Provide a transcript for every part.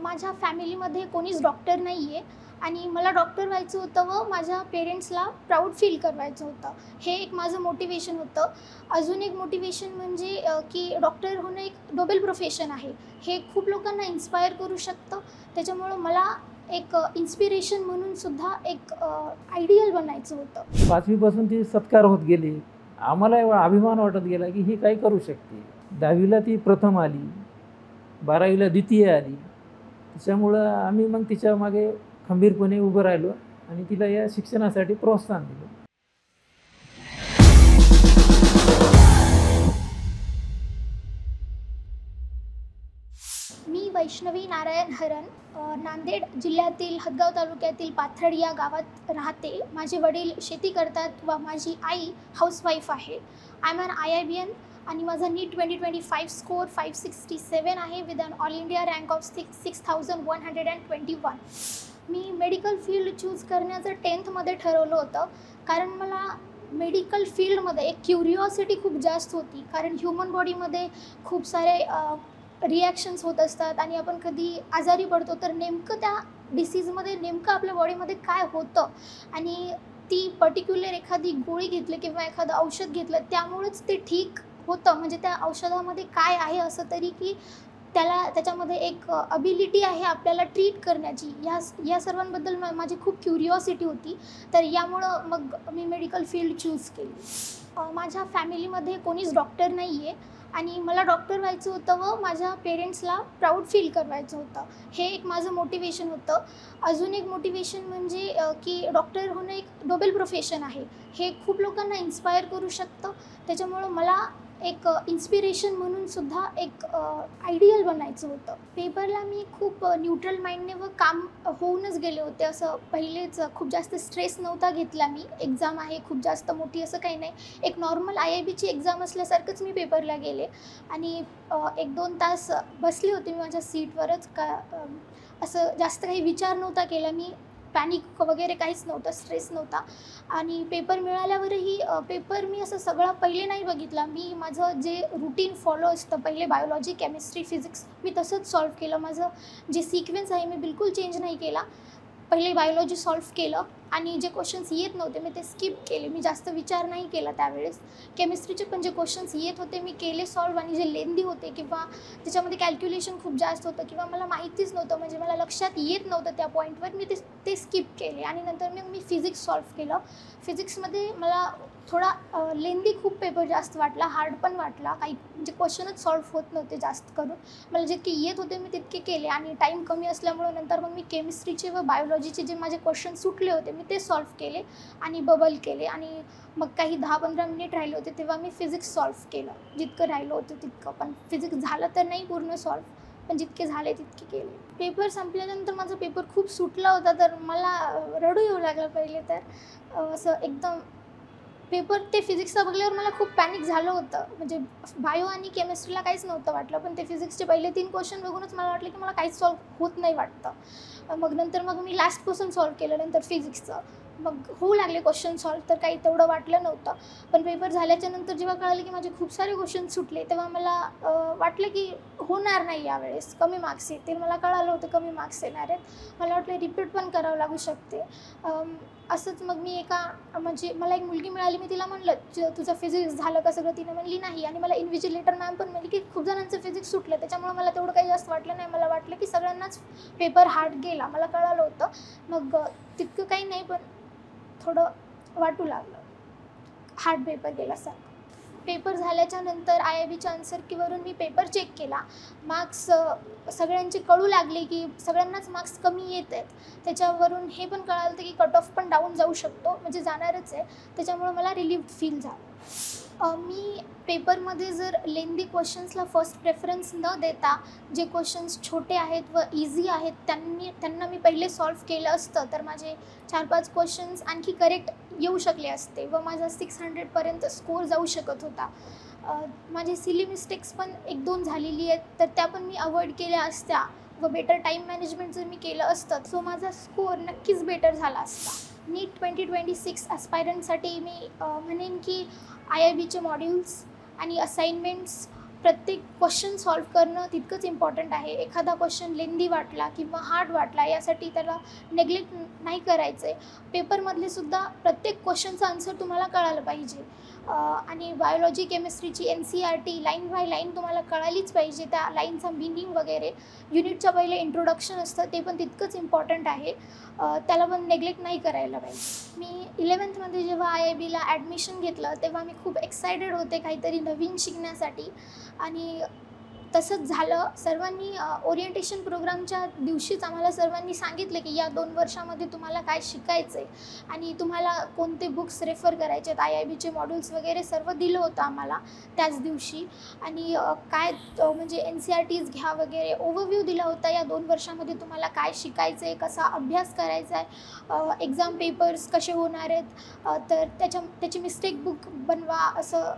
माझ्या फॅमिलीमध्ये कोणीच डॉक्टर नाही आहे आणि मला डॉक्टर व्हायचं होतं व माझ्या पेरेंट्सला प्राऊड फील करवायचं होतं. हे एक माझं मोटिवेशन होतं. अजून एक मोटिवेशन म्हणजे की डॉक्टर होणं एक नोबेल प्रोफेशन आहे. हे खूप लोकांना इन्स्पायर करू शकतं. त्याच्यामुळं मला एक इन्स्पिरेशन म्हणून सुद्धा एक आयडियल बनायचं होतं. 5वी पासून ती सत्कार होत गेली. आम्हाला एवढा अभिमान वाटत गेला की ही काही करू शकते. 10वीला ती प्रथम आली, 12वीला द्वितीय आली. त्याच्यामुळं आम्ही मग तिच्या मागे खंबीरपणे उभं राहिलो आणि तिला या शिक्षणासाठी प्रोत्साहन दिलं. मी वैष्णवी नारायण हरन नांदेड जिल्ह्यातील हदगाव तालुक्यातील पाथर्ड या गावात राहते. माझे वडील शेती करतात व माझी आई हाऊसवाईफ आहे. आय एम एन IIBN आणि माझा नीट 2025 स्कोर 567 आहे with an all India rank of 6121. मी मेडिकल फील्ड चूज करण्याचं 10thमध्ये ठरवलं होतं, कारण मला मेडिकल फील्डमध्ये एक क्युरिओसिटी खूप जास्त होती. कारण ह्युमन बॉडीमध्ये खूप सारे रिॲक्शन्स होत असतात आणि आपण कधी आजारी पडतो तर नेमकं त्या डिसीजमध्ये नेमकं आपल्या बॉडीमध्ये काय होतं आणि ती पर्टिक्युलर एखादी गोळी घेतली किंवा एखादं औषध घेतलं त्यामुळेच ते ठीक होतं. म्हणजे त्या औषधामध्ये काय आहे असं तरी की त्याच्यामध्ये एक अबिलिटी आहे आपल्याला ट्रीट करण्याची. या सर्वांबद्दल माझी खूप क्युरिओसिटी होती. तर यामुळं मग मी मेडिकल फील्ड चूज केली. माझ्या फॅमिलीमध्ये कोणीच डॉक्टर नाही आहे आणि मला डॉक्टर व्हायचं होतं व माझ्या पेरेंट्सला प्राऊड फील करवायचं होतं. हे एक माझं मोटिवेशन होतं. अजून एक मोटिवेशन म्हणजे की डॉक्टर होणं एक नोबेल प्रोफेशन आहे. हे खूप लोकांना इन्स्पायर करू शकतं. त्याच्यामुळं मला एक इन्स्पिरेशन म्हणून सुद्धा एक आयडियल बनायचं होतं. पेपरला मी खूप न्यूट्रल माइंडने व काम होऊनच गेले होते. असं पहिलेच खूप जास्त स्ट्रेस नव्हता घेतला मी. एक्झाम आहे खूप जास्त मोठी असं काही नाही. एक नॉर्मल IIBची एक्झाम असल्यासारखंच मी पेपरला गेले आणि 1-2 तास बसले होते मी माझ्या सीटवरच. असं जास्त काही विचार नव्हता केला मी. पॅनिक वगैरे काहीच नव्हतं, स्ट्रेस नव्हता. आणि पेपर मिळाल्यावरही पेपर मी असं सगळं पहिले नाही बघितला. मी माझं जे रूटीन फॉलो असतं, पहिले बायोलॉजी, केमिस्ट्री, फिजिक्स मी तसंच सॉल्व केलं. माझं जे सिक्वेन्स आहे मी बिलकुल चेंज नाही केला. पहिले बायोलॉजी सॉल्व केलं आणि जे क्वेश्चन्स येत नव्हते मी ते स्किप केले. मी जास्त विचार नाही केला त्यावेळेस. केमिस्ट्रीचे पण जे क्वेश्चन्स येत होते मी केले सॉल्व आणि जे लेंदी होते किंवा त्याच्यामध्ये कॅल्क्युलेशन खूप जास्त होतं किंवा मला माहितीच नव्हतं, म्हणजे मला लक्षात येत नव्हतं त्या पॉईंटवर, मी ते स्किप केले. आणि नंतर मग मी फिजिक्स सॉल्व केलं. फिजिक्समध्ये मला थोडा लेंदी खूप पेपर जास्त वाटला, हार्ड पण वाटला. काही म्हणजे क्वेश्चनच सॉल्व होत नव्हते जास्त करून. मला जितके येत होते मी तितके केले आणि टाईम कमी असल्यामुळं नंतर मग मी केमिस्ट्रीचे व बायोलॉजीचे जे माझे क्वेश्चन सुटले होते मी ते सॉल्व केले आणि बबल केले. आणि मग काही 10-15 मिनिट राहिले होते तेव्हा मी फिजिक्स सॉल्व केलं, जितकं राहिलं होतं तितकं. पण फिजिक्स झालं तर नाही पूर्ण सॉल्व, पण जितके झाले तितके केले. पेपर संपल्यानंतर माझा पेपर खूप सुटला होता, तर मला रडू येऊ लागलं पहिले तर. असं एकदम पेपर ते फिजिक्सचा बघल्यावर मला खूप पॅनिक झालं होतं. म्हणजे बायो आणि केमिस्ट्रीला काहीच नव्हतं वाटलं, पण ते फिजिक्सचे पहिले 3 क्वेश्चन बघूनच मला वाटलं की मला काहीच सॉल्व होत नाही वाटतं. मग मी लास्ट क्वेश्चन सॉल्व केलं नंतर फिजिक्सचं. मग होऊ लागले क्वेश्चन सॉल्व, तर काही तेवढं वाटलं नव्हतं. पण पेपर झाल्याच्या नंतर जेव्हा कळालं की माझे खूप सारे क्वेश्चन सुटले तेव्हा मला वाटलं की होणार नाही यावेळेस, कमी मार्क्स येतील. मला कळालं होतं कमी मार्क्स येणार आहेत. मला वाटलं रिपीट पण करावं लागू शकते. असंच मग मी म्हणजे मला एक मुलगी मिळाली, मी तिला म्हणलं तुझं फिजिक्स झालं का सगळं? तिनं म्हणली नाही. आणि मला इन्व्हिजिलेटर मॅम पण म्हणली की खूप जणांचं फिजिक्स सुटलं. त्याच्यामुळे मला तेवढं काही जास्त वाटलं नाही. मला वाटलं की सगळ्यांनाच पेपर हार्ड गेला, मला कळालं होतं. मग तितकं काही नाही, पण थोडं वाटू लागलं हार्ड पेपर गेल्यासारखं. पेपर झाल्याच्या नंतर IIBच्या आन्सर कीवरून मी पेपर चेक केला. मार्क्स सगळ्यांचे कळू लागले की सगळ्यांनाच मार्क्स कमी येत आहेत. त्याच्यावरून हे पण कळालं की कट ऑफ पण डाऊन जाऊ शकतो, म्हणजे जाणारच आहे. त्याच्यामुळं मला रिलीव्ड फील झालं. मी पेपरमध्ये जर लेंदी क्वेश्चन्सला फर्स्ट प्रेफरन्स न देता जे क्वेश्चन्स छोटे आहेत व इझी आहेत त्यांना मी पहिले सॉल्व केलं असतं तर माझे 4-5 क्वेश्चन्स आणखी करेक्ट येऊ शकले असते व माझा 600पर्यंत स्कोर जाऊ शकत होता. माझे सिली मिस्टेक्स पण 1-2 झालेली आहेत, तर त्या पण मी अवॉइड केल्या असत्या व बेटर टाईम मॅनेजमेंट जर मी केलं असतं सो माझा स्कोअर नक्कीच बेटर झाला असता. नीट 2026 ॲस्पायरंटसाठी मी म्हणेन की IIBचे मॉड्यूल्स आणि असाइनमेंट्स प्रत्येक क्वेश्चन सॉल्व्ह करणं तितकंच इम्पॉर्टंट आहे. एखादा क्वेश्चन लेंदी वाटला किंवा हार्ड वाटला यासाठी त्याला नेग्लेक्ट नाही करायचं आहे. पेपरमधले सुद्धा प्रत्येक क्वेश्चनचा आन्सर तुम्हाला कळालं पाहिजे. आणि बायोलॉजी केमिस्ट्रीची NCERT लाईन बाय लाईन तुम्हाला कळालीच पाहिजे. त्या लाईनचा मिनिंग वगैरे. युनिटच्या पहिले इंट्रोडक्शन असतं ते पण तितकंच इम्पॉर्टंट आहे. त्याला पण नेग्लेक्ट नाही करायला पाहिजे. मी 11th जेव्हा IIBला ॲडमिशन घेतलं तेव्हा मी खूप एक्सायटेड होते काहीतरी नवीन शिकण्यासाठी. आणि तसंच झालं. सर्वांनी ओरिएंटेशन प्रोग्रामच्या दिवशीच आम्हाला सर्वांनी सांगितलं की या 2 वर्षामध्ये तुम्हाला काय शिकायचं आहे आणि तुम्हाला कोणते बुक्स रेफर करायचे आहेत. IIBचे मॉड्यूल्स वगैरे सर्व दिलं होतं आम्हाला त्याच दिवशी. आणि काय म्हणजे NCERTs घ्या वगैरे ओव्हरव्ह्यू दिला होता. या 2 वर्षामध्ये तुम्हाला काय शिकायचं आहे, कसा अभ्यास करायचा आहे, एक्झाम पेपर्स कसे होणार आहेत, तर त्याची मिस्टेक बुक बनवा, असं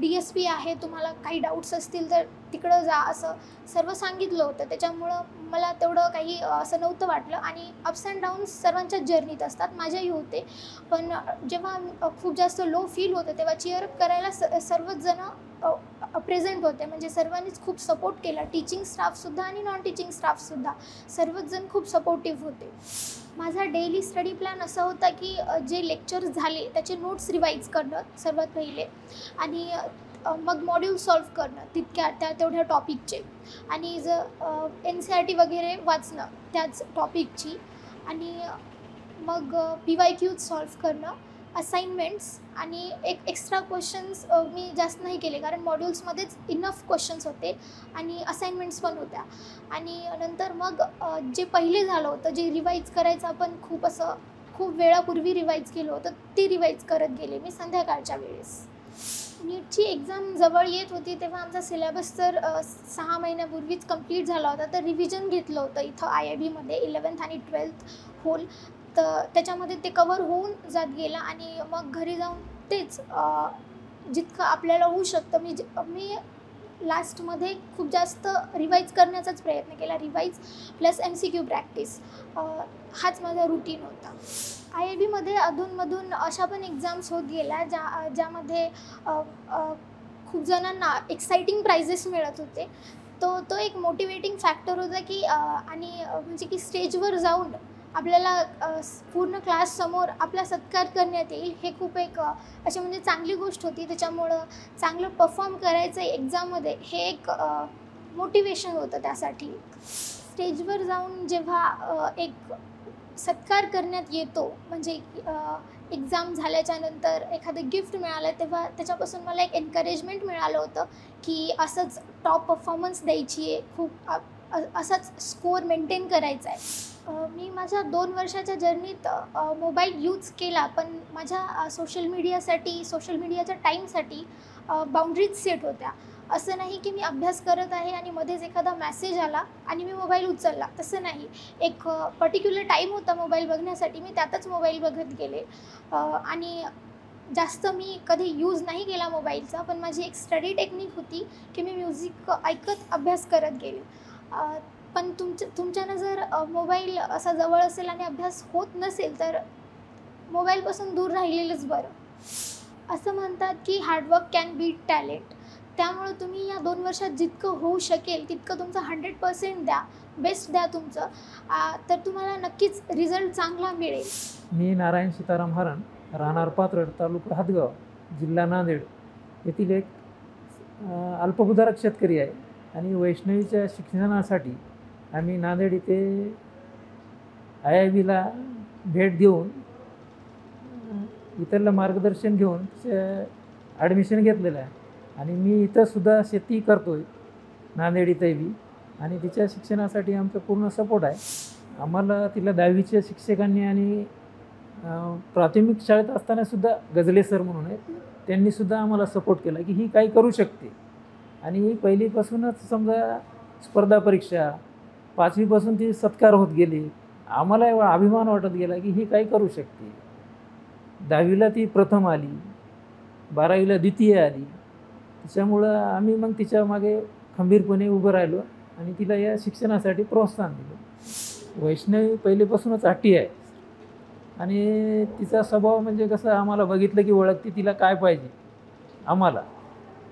DSP आहे, तुम्हाला काही डाऊट्स असतील तर तिकडं जा, असं सर्व सांगितलं होतं. त्याच्यामुळं मला तेवढं काही असं नव्हतं वाटलं. आणि अप्स अँड डाऊन्स सर्वांच्याच जर्नीत असतात, माझ्याही होते. पण जेव्हा खूप जास्त लो फील होतं तेव्हा चिअरअप करायला सर्वच जण प्रेझेंट होते. म्हणजे सर्वांनीच खूप सपोर्ट केला. टीचिंग स्टाफसुद्धा आणि नॉन टीचिंग स्टाफसुद्धा सर्वच जण खूप सपोर्टिव्ह होते. माझा डेली स्टडी प्लॅन असा होता की जे लेक्चर्स झाले त्याचे नोट्स रिवाईज करणं सर्वात पहिले. आणि मग मॉड्यूल सॉल्व्ह करणं तेवढ्या टॉपिकचे. आणि NCERT वगैरे वाचणं त्याच टॉपिकची. आणि मग PYQs सॉल्व्ह करणं, असाइनमेंट्स आणि एक्स्ट्रा क्वेश्चन्स मी जास्त नाही केले कारण मॉड्यूल्समध्येच इनफ क्वेश्चन्स होते आणि असाइनमेंट्स पण होत्या. आणि नंतर मग जे पहिले झालं होतं, जे रिवाईज करायचं आपण खूप वेळापूर्वी रिवाईज केलं होतं, ते रिवाईज करत गेले मी संध्याकाळच्या वेळेस. नीटची एक्झाम जवळ येत होती तेव्हा आमचा सिलेबस तर 6 महिन्यापूर्वीच कंप्लीट झाला होता. तर रिव्हिजन घेतलं होतं इथं IIBमध्ये 11th आणि 12th होल. तर त्याच्यामध्ये ते कवर होऊन जात गेलं. आणि मग घरी जाऊन तेच जितकं आपल्याला होऊ शकतं मी लास्टमध्ये खूप जास्त रिवाईज करण्याचाच प्रयत्न केला. रिवाईज प्लस MCQ प्रॅक्टिस हाच माझा रुटीन होता. IIBमध्ये अधूनमधून अशा पण एक्झाम्स होत गेल्या ज्यामध्ये खूप जणांना एक्साइटिंग प्राइजेस मिळत होते. तो एक मोटिवेटिंग फॅक्टर होता की आणि म्हणजे की स्टेजवर जाऊन आपल्याला पूर्ण क्लाससमोर आपला सत्कार करण्यात येईल, हे खूप एक अशी म्हणजे चांगली गोष्ट होती. त्याच्यामुळं चांगलं परफॉर्म करायचं एक्झाममध्ये हे एक मोटिवेशन होतं. त्यासाठी स्टेजवर जाऊन जेव्हा एक सत्कार करण्यात येतो, म्हणजे एक्झाम झाल्याच्या नंतर एखादं गिफ्ट मिळालं तेव्हा त्याच्यापासून मला एक एनकरेजमेंट मिळालं होतं की असंच टॉप परफॉर्मन्स द्यायची आहे, खूप असाच स्कोअर मेंटेन करायचा आहे. मी माझ्या 2 वर्षाच्या जर्नीत मोबाईल यूज केला, पण माझ्या सोशल मीडियाच्या टाईमसाठी बाउंड्रीज सेट होत्या. असं नाही की मी अभ्यास करत आहे आणि मध्येच एखादा मेसेज आला आणि मी मोबाईल उचलला, तसं नाही. एक पर्टिक्युलर टाईम होता मोबाईल बघण्यासाठी, मी त्यातच मोबाईल बघत गेले. आणि जास्त मी कधी यूज नाही केला मोबाईलचा. पण माझी एक स्टडी टेक्निक होती की मी म्युझिक ऐकत अभ्यास करत गेले. पण तुमच्यानं जर मोबाईल असा जवळ असेल आणि अभ्यास होत नसेल तर मोबाईलपासून दूर राहिलेलंच बरं. असं म्हणतात की हार्डवर्क कॅन बीट टॅलेंट. त्यामुळं तुम्ही या 2 वर्षात जितकं होऊ शकेल तितकं तुमचं 100% द्या, बेस्ट द्या तुमचं, तर तुम्हाला नक्कीच रिझल्ट चांगला मिळेल. मी नारायण सीताराम हरण, राहणार पाथरड, तालुका हातगाव, जिल्हा नांदेड येथील एक अल्पभूधारक शेतकरी आहे. आणि वैष्णवीच्या शिक्षणासाठी आम्ही नांदेड इथे IIBला भेट देऊन इतरला मार्गदर्शन घेऊन ॲडमिशन घेतलेलं आहे. आणि मी इथंसुद्धा शेती करतो आहे नांदेड इथे बी. आणि तिच्या शिक्षणासाठी आमचा पूर्ण सपोर्ट आहे. आम्हाला तिला 10वीच्या शिक्षकांनी आणि प्राथमिक शाळेत असतानासुद्धा गजले सर म्हणून आहेत, त्यांनीसुद्धा आम्हाला सपोर्ट केला की ही काही करू शकते. आणि पहिलीपासूनच समजा स्पर्धा परीक्षा 5वीपासून ती सत्कार होत गेली. आम्हाला एवढा अभिमान वाटत गेला की ही काही करू शकते. 10वीला ती प्रथम आली, 12वीला द्वितीय आली. त्याच्यामुळं आम्ही मग तिच्या मागे खंबीरपणे उभं राहिलो आणि तिला या शिक्षणासाठी प्रोत्साहन दिलं. वैष्णवी पहिलेपासूनच हट्टी आहे आणि तिचा स्वभाव म्हणजे कसं आम्हाला बघितलं की ओळखते तिला काय पाहिजे आम्हाला.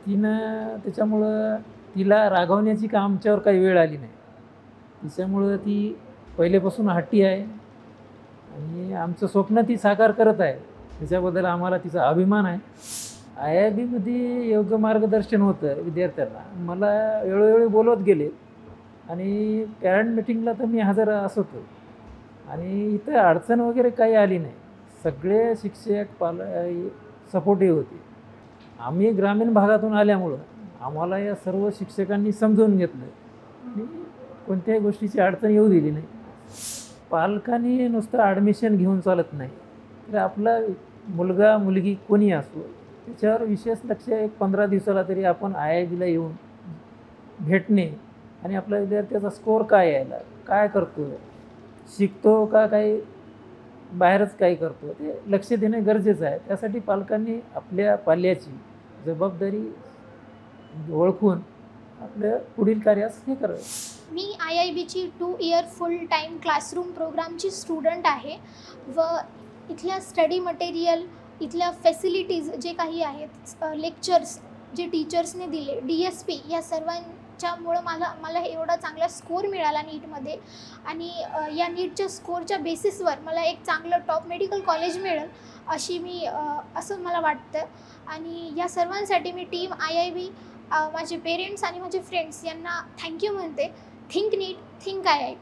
तिनं त्याच्यामुळं तिला रागवण्याची का आमच्यावर काही वेळ आली नाही. तिच्यामुळं ती पहिलेपासून हट्टी आहे आणि आमचं स्वप्न ती साकार करत आहे. त्याच्याबद्दल आम्हाला तिचा अभिमान आहे. IIB योग्य मार्गदर्शन होतं विद्यार्थ्यांना. मला वेळोवेळी बोलवत गेले आणि पॅरेंट मिटिंगला तर मी हजर असतो आणि इथं अडचण वगैरे काही आली नाही. सगळे शिक्षक सपोर्टिव्ह होते. आम्ही ग्रामीण भागातून आल्यामुळं आम्हाला या सर्व शिक्षकांनी समजून घेतलं आणि कोणत्याही गोष्टीची अडचण येऊ दिली नाही. पालकांनी नुसतं ॲडमिशन घेऊन चालत नाही, तर आपला मुलगा मुलगी कोणी असो त्याच्यावर विशेष लक्ष एक 15 दिवसाला तरी आपण IIBला येऊन भेटणे आणि आपल्या विद्यार्थ्याचा स्कोअर काय यायला, काय करतो, शिकतो का काही बाहेरच काही करतो, ते लक्ष देणे गरजेचं आहे. त्यासाठी पालकांनी आपल्या पाल्याची जबाबदारी ओळखून आपल्या पुढील कार्यास हे करावं. मी IIBची 2 इयर फुल टाईम क्लासरूम प्रोग्रामची स्टुडंट आहे व इथल्या स्टडी मटेरियल, इथल्या फॅसिलिटीज जे काही आहेत, लेक्चर्स जे टीचर्सने दिले, DSP या सर्वांच्यामुळं मला एवढा चांगला स्कोअर मिळाला नीटमध्ये आणि या नीटच्या स्कोअरच्या बेसिसवर मला एक चांगलं टॉप मेडिकल कॉलेज मिळेल असं मला वाटतं. आणि या सर्वांसाठी मी टीम IIB, माझे पेरेंट्स आणि माझे फ्रेंड्स यांना थँक्यू म्हणते. थिंक नीट, थिंक IIB.